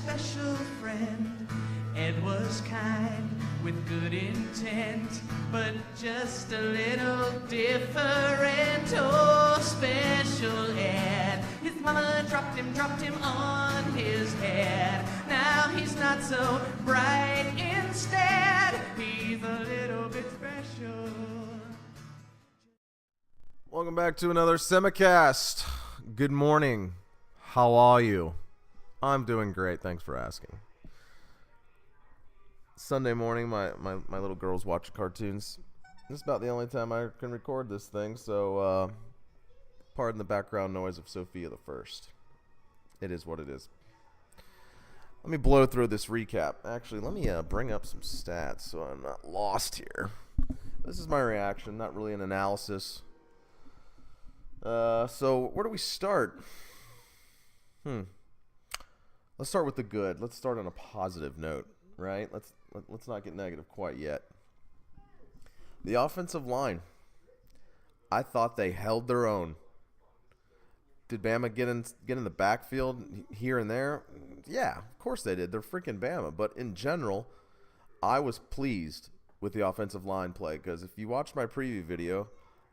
special friend. Ed was kind with good intent, but just a little different. Oh, special Ed. His mama dropped him on his head. Now he's not so bright instead. He's a little bit special. Welcome back to another Semicast. Good morning. How are you? I'm doing great. Thanks for asking. Sunday morning, my little girl's watching cartoons. This is about the only time I can record this thing, so pardon the background noise of Sophia the First. It is what it is. Let me blow through this recap. Actually, let me bring up some stats so I'm not lost here. This is my reaction, not really an analysis. So where do we start? Let's start with the good. Let's start on a positive note, right? Let's not get negative quite yet. The offensive line. I thought they held their own. Did Bama get in the backfield here and there? Yeah, of course they did. They're freaking Bama. But in general, I was pleased with the offensive line play because if you watched my preview video,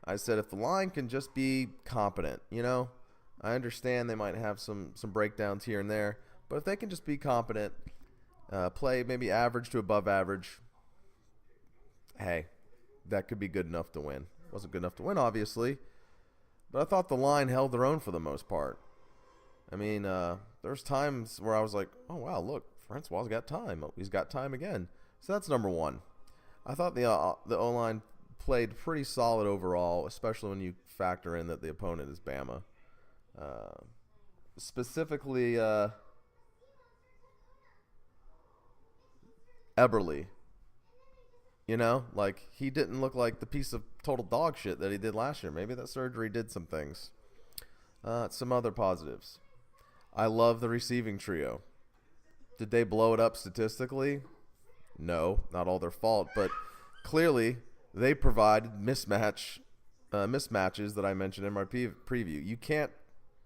I said if the line can just be competent, I understand they might have some breakdowns here and there, but if they can just be competent, play maybe average to above average, hey, that could be good enough to win. Wasn't good enough to win, obviously, but I thought the line held their own for the most part. I mean, there's times where I was like, oh, wow, look, Francois got time. Oh, he's got time again. So that's number one. I thought the O-line played pretty solid overall, especially when you factor in that the opponent is Bama. Specifically, Eberle. He didn't look like the piece of total dog shit that he did last year. Maybe that surgery did some things. Some other positives. I love the receiving trio. Did they blow it up statistically? No, not all their fault, but clearly they provided mismatches that I mentioned in my preview. You can't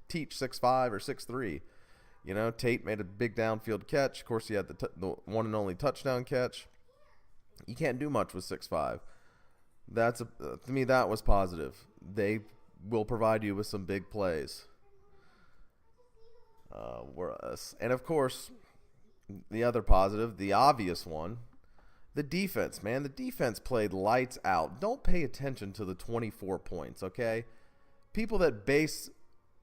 teach 6'5" or 6'3". Tate made a big downfield catch. Of course, he had the one and only touchdown catch. You can't do much with 6'5". To me, that was positive. They will provide you with some big plays. And of course, the other positive, the obvious one, the defense, man. The defense played lights out. Don't pay attention to the 24 points, okay? People that base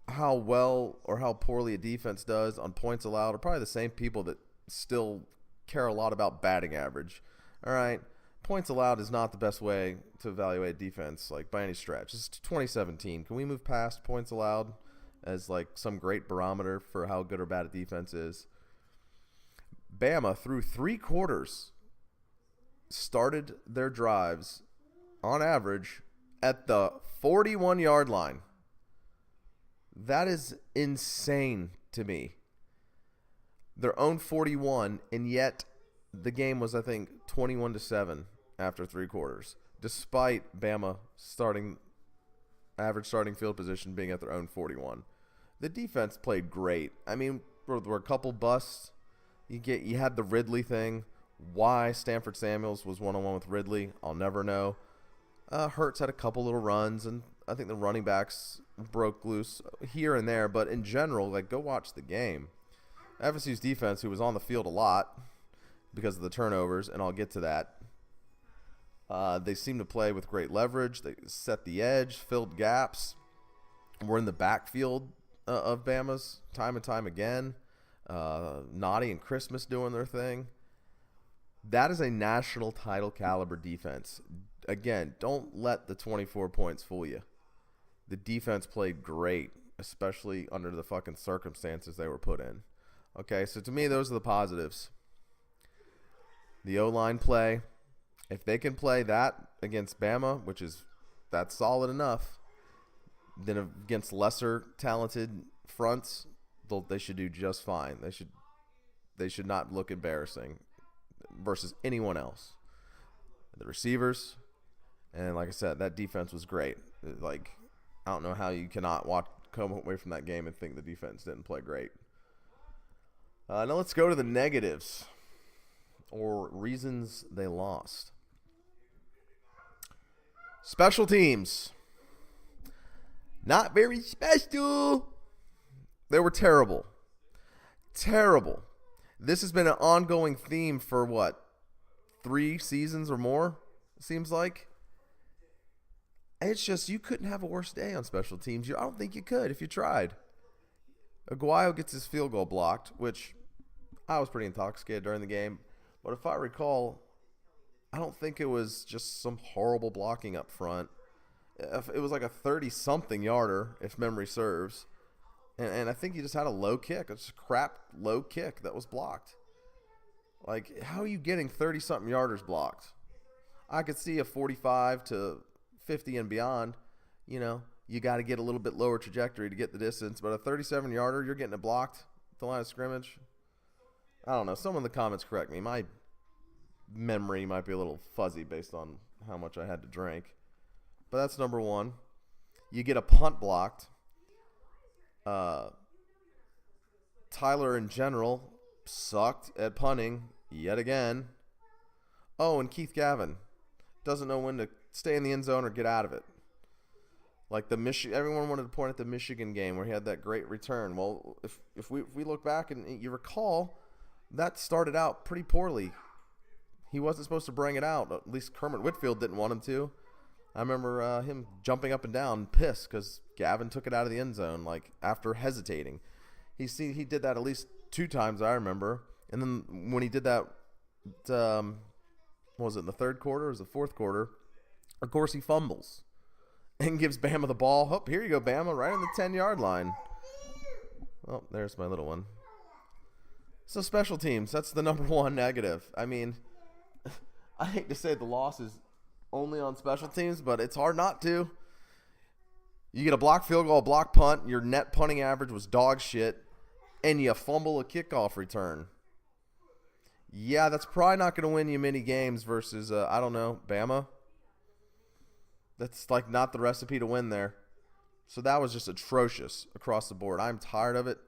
how well or how poorly a defense does on points allowed are probably the same people that still care a lot about batting average. All right? Points allowed is not the best way to evaluate defense, by any stretch. This is 2017. Can we move past points allowed as, some great barometer for how good or bad a defense is? Bama, through 3 quarters, started their drives, on average, at the 41-yard line. That is insane to me. Their own 41, and yet the game was, I think, 21-7 after 3 quarters, despite Bama average starting field position being at their own 41. The defense played great. I mean, there were a couple busts. You had the Ridley thing. Why Stanford Samuels was one-on-one with Ridley, I'll never know. Hurts had a couple little runs, and I think the running backs broke loose here and there. But in general, go watch the game. FSU's defense, who was on the field a lot because of the turnovers, and I'll get to that, they seemed to play with great leverage. They set the edge, filled gaps, were in the backfield of Bama's time and time again. Naughty and Christmas doing their thing. That is a national title caliber defense. Again, don't let the 24 points fool you. The defense played great, especially under the fucking circumstances they were put in. Okay, so to me, those are the positives. The O-line play, if they can play that against Bama, that's solid enough, then against lesser talented fronts, they should do just fine. They should not look embarrassing versus anyone else. The receivers, and like I said, that defense was great. I don't know how you cannot come away from that game and think the defense didn't play great. Now let's go to the negatives or reasons they lost. Special teams. Not very special. They were terrible. Terrible. This has been an ongoing theme for what? 3 seasons or more, it seems like. It's just you couldn't have a worse day on special teams. I don't think you could if you tried. Aguayo gets his field goal blocked, which I was pretty intoxicated during the game. But if I recall, I don't think it was just some horrible blocking up front. It was like a 30-something yarder, if memory serves. And I think he just had a low kick. It's a crap low kick that was blocked. Like, how are you getting 30-something yarders blocked? I could see a 45 to 50 and beyond. You know, you got to get a little bit lower trajectory to get the distance. But a 37-yarder, you're getting it blocked at the line of scrimmage. I don't know. Someone in the comments correct me. My memory might be a little fuzzy based on how much I had to drink. But that's number one. You get a punt blocked. Tyler in general sucked at punting yet again. Oh, and Keith Gavin doesn't know when to stay in the end zone or get out of it. Like everyone wanted to point at the Michigan game where he had that great return. Well, if we look back and you recall, that started out pretty poorly. He wasn't supposed to bring it out. At least Kermit Whitfield didn't want him to. I remember him jumping up and down, pissed because Gavin took it out of the end zone, like after hesitating. He did that at least 2 times, I remember. And then when he did that, what was it, in the third quarter or was it the fourth quarter? Of course, he fumbles and gives Bama the ball. Oh, here you go, Bama, right on the 10-yard line. Oh, there's my little one. So special teams, that's the number one negative. I mean, I hate to say the loss is only on special teams, but it's hard not to. You get a blocked field goal, a blocked punt, your net punting average was dog shit, and you fumble a kickoff return. Yeah, that's probably not going to win you many games versus, I don't know, Bama. That's like not the recipe to win there. So that was just atrocious across the board. I'm tired of it.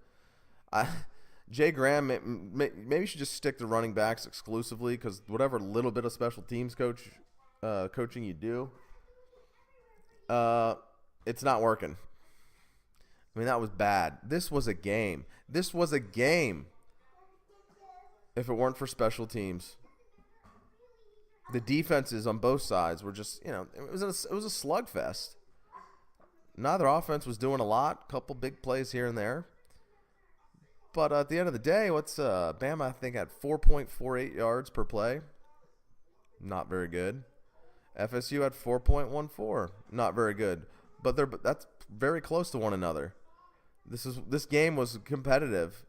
Jay Graham, maybe you should just stick to running backs exclusively because whatever little bit of special teams coaching you do, it's not working. I mean, that was bad. This was a game. If it weren't for special teams. The defenses on both sides were just, it was a slugfest. Neither offense was doing a lot. Couple big plays here and there. But at the end of the day, Bama, I think, had 4.48 yards per play. Not very good. FSU had 4.14. Not very good. But that's very close to one another. This game was competitive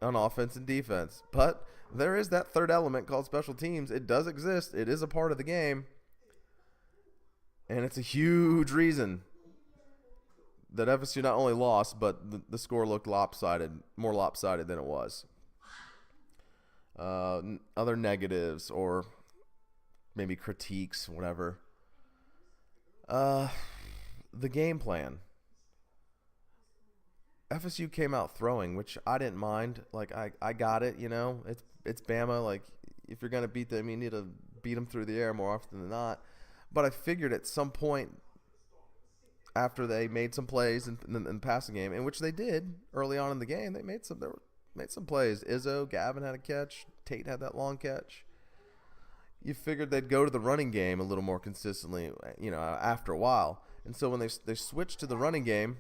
on offense and defense. But there is that third element called special teams. It does exist. It is a part of the game. And it's a huge reason that FSU not only lost, but the score looked more lopsided than it was. Other negatives or maybe critiques, whatever. The game plan. FSU came out throwing, which I didn't mind. Like, I got it, It's Bama. Like, if you're going to beat them, you need to beat them through the air more often than not. But I figured at some point after they made some plays in the passing game, in which they did early on in the game, they made some plays. Gavin had a catch. Tate had that long catch. You figured they'd go to the running game a little more consistently, after a while. And so when they switched to the running game,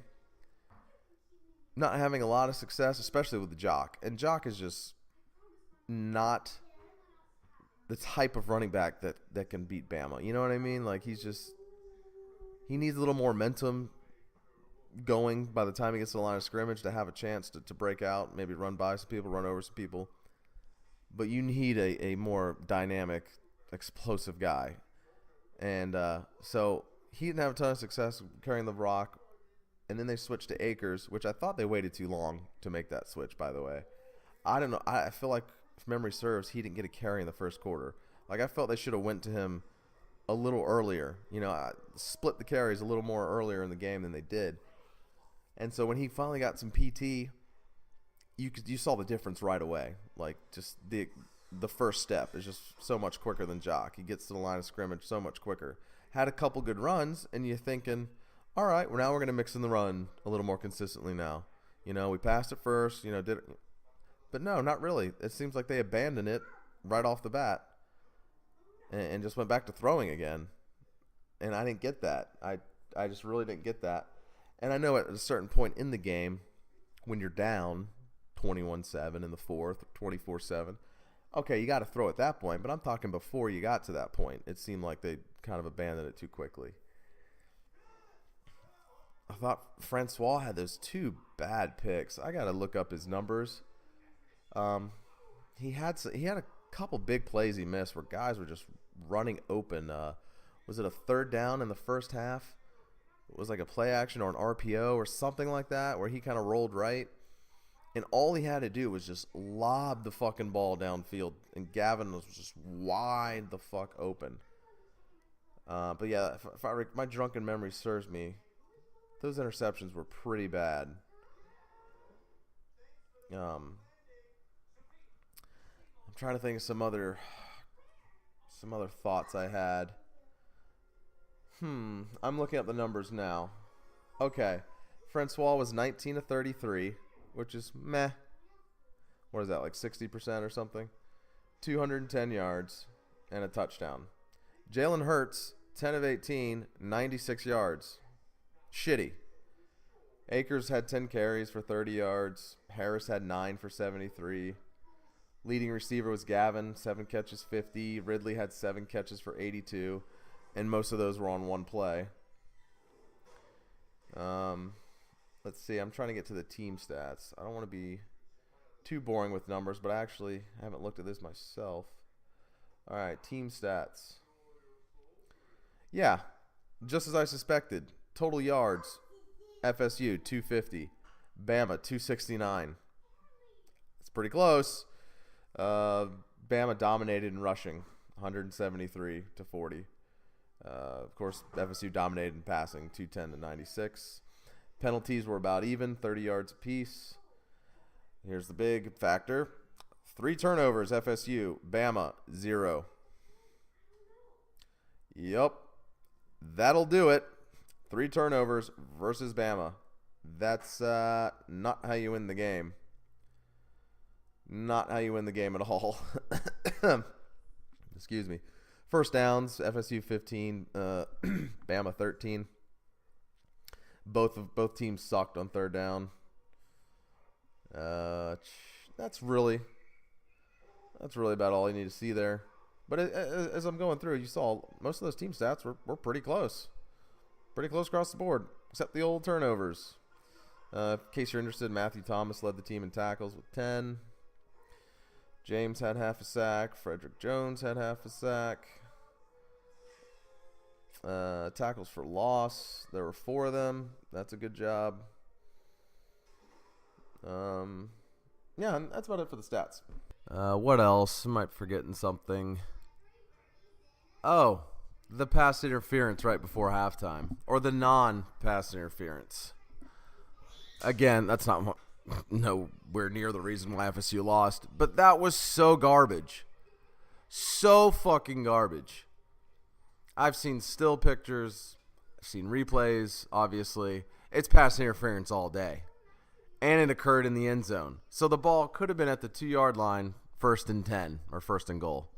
not having a lot of success, especially with the Jock. And Jock is just not the type of running back that can beat Bama. You know what I mean? Like, he needs a little more momentum going by the time he gets to the line of scrimmage to have a chance to break out, maybe run by some people, run over some people. But you need a more dynamic, explosive guy. And so he didn't have a ton of success carrying the rock. And then they switched to Akers, which I thought they waited too long to make that switch, by the way. I don't know. I feel like, if memory serves, he didn't get a carry in the first quarter. Like, I felt they should have went to him a little earlier. Split the carries a little more earlier in the game than they did. And so when he finally got some PT, you saw the difference right away. Like, just the first step is just so much quicker than Jock. He gets to the line of scrimmage so much quicker. Had a couple good runs, and you're thinking, all right, well, now we're going to mix in the run a little more consistently now. We passed it first, but no, not really. It seems like they abandoned it right off the bat and just went back to throwing again. And I didn't get that. I just really didn't get that. And I know at a certain point in the game, when you're down 21-7 in the fourth, 24-7, okay, you got to throw at that point. But I'm talking before you got to that point. It seemed like they kind of abandoned it too quickly. I thought Francois had those 2 bad picks. I got to look up his numbers. He had a couple big plays he missed where guys were just running open. Was it a third down in the first half? It was like a play action or an RPO or something like that where he kind of rolled right. And all he had to do was just lob the fucking ball downfield. And Gavin was just wide the fuck open. But yeah, if my drunken memory serves me, those interceptions were pretty bad. I'm trying to think of some other thoughts I had. I'm looking at the numbers now. Okay. Francois was 19 of 33, which is meh. What is that, like 60% or something? 210 yards and a touchdown. Jalen Hurts, 10 of 18, 96 yards. Shitty. Akers had 10 carries for 30 yards. Harris had 9 for 73. Leading receiver was Gavin, 7 catches, 50. Ridley had 7 catches for 82. And most of those were on one play. Let's see. I'm trying to get to the team stats. I don't want to be too boring with numbers, but I actually haven't looked at this myself. All right, team stats. Yeah, just as I suspected. Total yards, FSU, 250. Bama, 269. It's pretty close. Bama dominated in rushing, 173 to 40. Of course, FSU dominated in passing, 210 to 96. Penalties were about even, 30 yards apiece. Here's the big factor. 3 turnovers, FSU. Bama, 0. Yup. That'll do it. 3 turnovers versus Bama. That's not how you win the game. Not how you win the game at all. Excuse me. First downs, FSU 15, Bama 13. Both teams sucked on third down. That's really about all you need to see there. But as I'm going through, you saw most of those team stats were pretty close. Pretty close across the board, except the old turnovers. In case you're interested, Matthew Thomas led the team in tackles with 10. James had half a sack. Frederick Jones had half a sack. Tackles for loss, there were 4 of them. That's a good job. Yeah, and that's about it for the stats. What else? I might be forgetting something. Oh, the pass interference right before halftime, or the non-pass interference. Again, that's not nowhere near the reason why FSU lost, but that was so garbage. So fucking garbage. I've seen still pictures. I've seen replays, obviously. It's pass interference all day. And it occurred in the end zone. So the ball could have been at the 2-yard line, 1st and 10, or 1st and goal.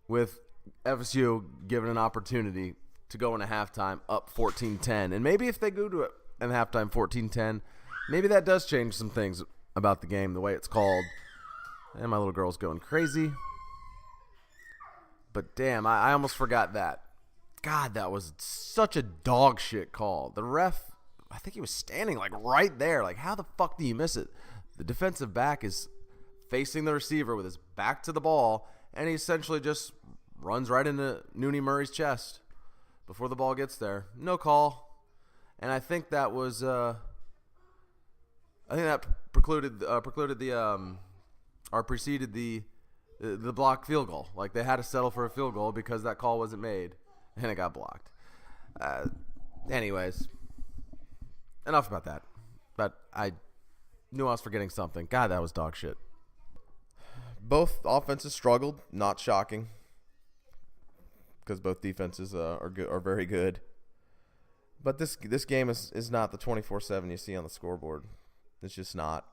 With FSU given an opportunity to go into halftime up 14-10. And maybe if they go to it in halftime 14-10, maybe that does change some things about the game, the way it's called. And my little girl's going crazy. But damn, I almost forgot that. God, that was such a dog shit call. The ref, I think he was standing like right there. Like, how the fuck do you miss it? The defensive back is facing the receiver with his back to the ball, and he essentially just runs right into Nooney Murray's chest before the ball gets there. No call. And I think that was precluded the blocked field goal. Like, they had to settle for a field goal because that call wasn't made, and it got blocked. Anyways, enough about that. But Knew I was forgetting something. God, that was dog shit. Both offenses struggled. Not shocking, because both defenses are very good. But this game is not the 24/7 you see on the scoreboard. It's just not.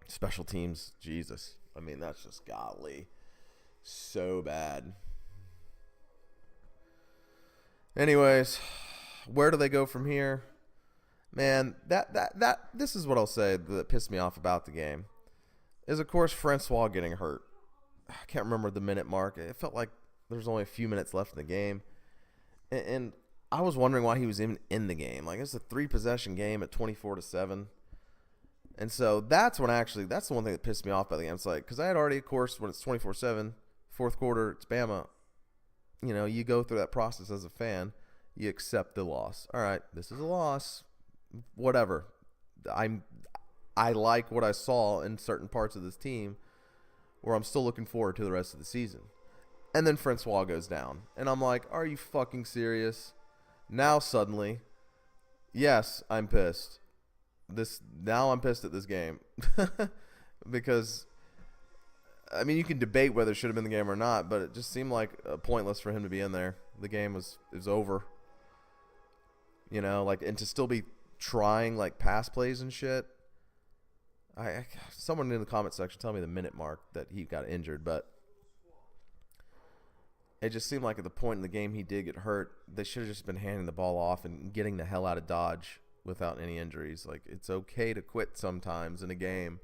Special teams, Jesus. I mean, that's just golly, so bad. Anyways, where do they go from here? Man, this is what I'll say that pissed me off about the game. Is, of course, Francois getting hurt. I can't remember the minute mark. It felt like there was only a few minutes left in the game. And I was wondering why he was even in the game. Like, it's a 3-possession game at 24-7. And so that's the one thing that pissed me off about the game. It's like, because I had already, of course, when it's 24/7, fourth quarter, it's Bama. You know, you go through that process as a fan. You accept the loss. All right, this is a loss. Whatever. I like what I saw in certain parts of this team where I'm still looking forward to the rest of the season. And then Francois goes down. And I'm like, are you fucking serious? Now suddenly, yes, I'm pissed. Now I'm pissed at this game. Because, I mean, you can debate whether it should have been the game or not, but it just seemed like pointless for him to be in there. The game was over. You know, like, and to still be trying, like, pass plays and shit. Someone in the comment section tell me the minute mark that he got injured, but it just seemed like at the point in the game he did get hurt, they should have just been handing the ball off and getting the hell out of Dodge without any injuries. Like, it's okay to quit sometimes in a game.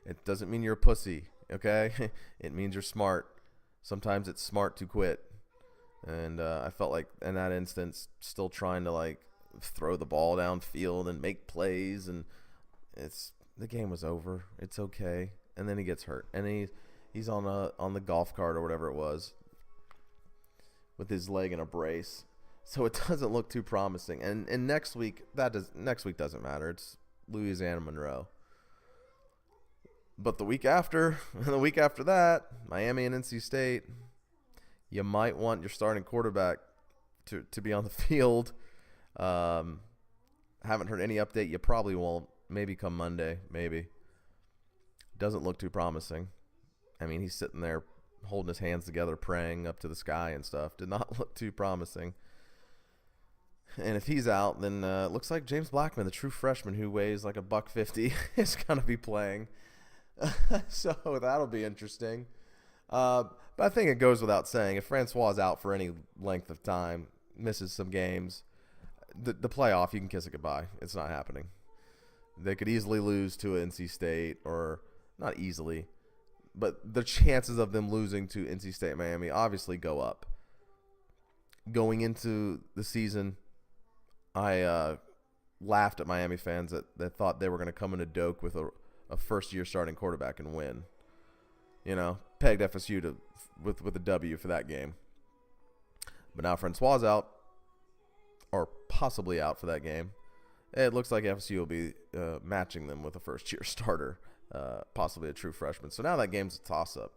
It doesn't mean you're a pussy, okay? It means you're smart. Sometimes it's smart to quit. And I felt like in that instance, still trying to, like, throw the ball downfield and make plays, and the game was over. It's okay. And then he gets hurt, and he's on the golf cart or whatever it was with his leg in a brace. So it doesn't look too promising. And next week doesn't matter. It's Louisiana Monroe. But the week after, and the week after that, Miami and NC State, you might want your starting quarterback to be on the field. Haven't heard any update. You probably won't. Maybe come Monday. Maybe. Doesn't look too promising. I mean, he's sitting there holding his hands together, praying up to the sky and stuff. Did not look too promising. And if he's out, then it looks like James Blackman, the true freshman who weighs like $150, is going to be playing. So that'll be interesting. But I think it goes without saying, if Francois is out for any length of time, misses some games, the playoff, you can kiss it goodbye. It's not happening. They could easily lose to NC State, or not easily, but the chances of them losing to NC State, Miami obviously go up. Going into the season, I laughed at Miami fans that thought they were going to come into Doak with a first-year starting quarterback and win. You know, pegged FSU with a W for that game. But now Francois out, or possibly out for that game. It looks like FSU will be matching them with a first-year starter, possibly a true freshman. So now that game's a toss-up.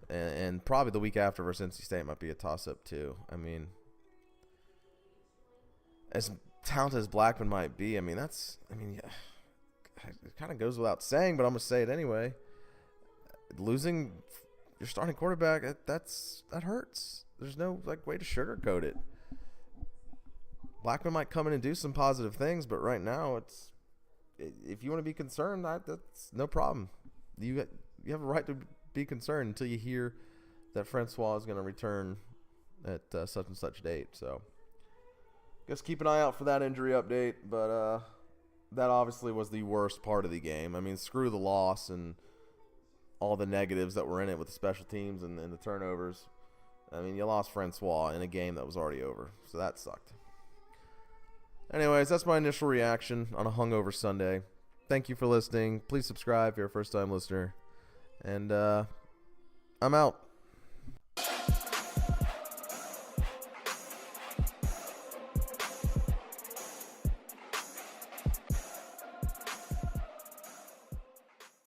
And probably the week after versus NC State might be a toss-up too. I mean, as talented as Blackman might be, yeah, it kind of goes without saying, but I'm going to say it anyway. Losing your starting quarterback, that hurts. There's no way to sugarcoat it. Blackman might come in and do some positive things, but right now, if you want to be concerned, that's no problem. You have a right to be concerned until you hear that Francois is going to return at such and such date. So, guess keep an eye out for that injury update. But that obviously was the worst part of the game. I mean, screw the loss and all the negatives that were in it with the special teams and the turnovers. I mean, you lost Francois in a game that was already over, so that sucked. Anyways, that's my initial reaction on a hungover Sunday. Thank you for listening. Please subscribe if you're a first-time listener. And I'm out.